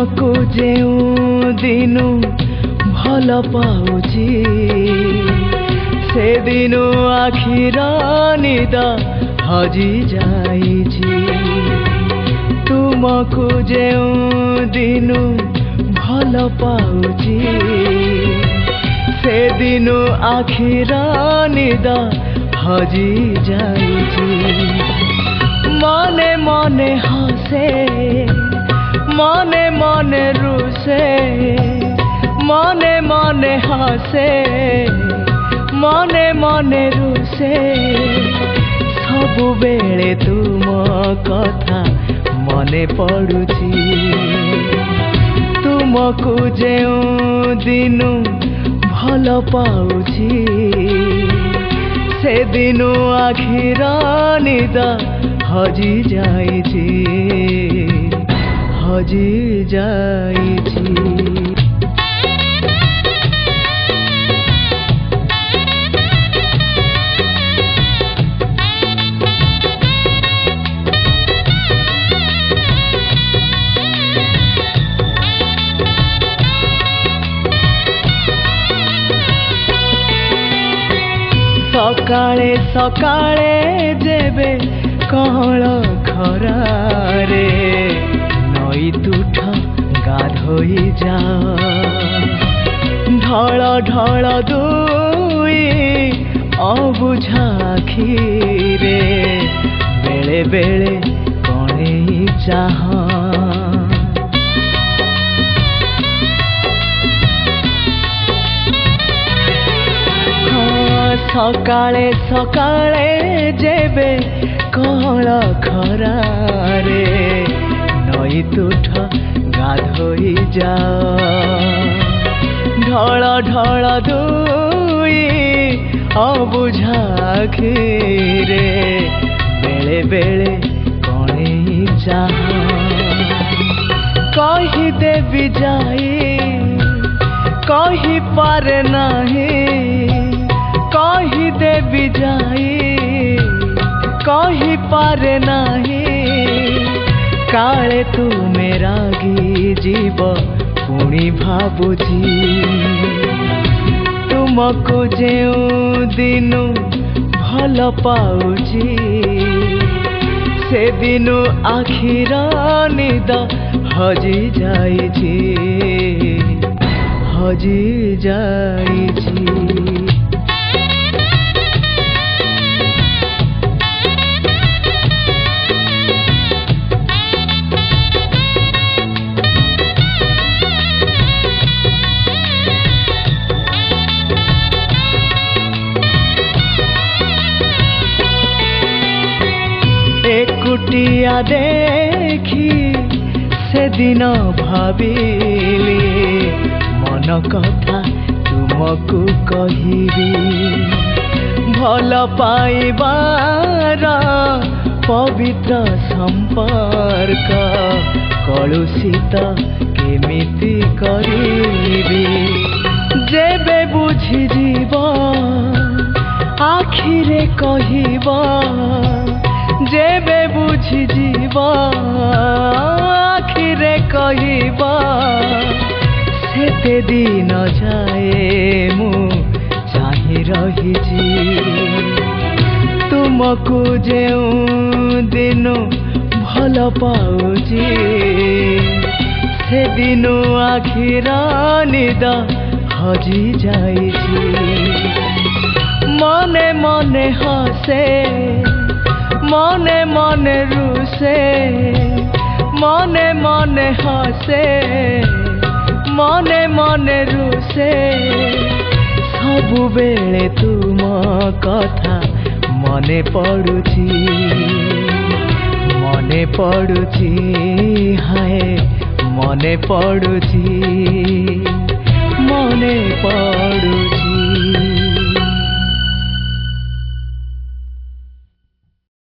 तुमको जेउ दिनु भल पाउची से दिनु आखिर निद हजी जाइछि। तुमको जेउ दिनु भल पाउची से दिनु आखिर निद हजी जाइछि। मने मने हसे मने मने रुसे मने मने हसे मने मने रुसे सबु बेले तुम कथा मने पड़ुची। तुमको जेउ दिनु भल पाउची से दिनु आखिर निद हजी जाइछि हजी जाइछि। सकाळे सकाळे जेबे कहळ खरारे नई तुठ गाधोई जा ढळ ढळ दुई अबुझा आखिरे बेले बेले कणेई चाह। सकाळे सकाळे जेबे कहळ खरारे नई तुठ गाधोई जा ढळ ढळ दुई अबुझा आखिरे बेले बेले कणेई चाह। कही देवी जाई कही पारे नाही कही देवी जाई कही पारे नाही काले तू मेरा गी जीव पुणी भाबुची। तुमको जेउ दिनु भल पाउची से दिनु आखिर निद हजी जाइछि हजी जाइछि। एकुटिया देखी से दिन भाविली मन कथा तुमको कहिबी। भल पाइबार पवित्र संपर्क कलुषित केमिति करिबी। जेबे बुझी जीव आखिरे कहिबा जेबे बुझी जीव आखिरे कहिबा सेते दिन जाए मु चाहि रहिछि। तुमको जेउ दिनु भल पाउची से दिनु आखिर निद हजी जाइछि। मने मने हसे मने मने रुसे मने मने हसे मने मने रुसे सबु बेले तुम कथा मने पड़ुची हाय मने पड़ुची मने पड़ु।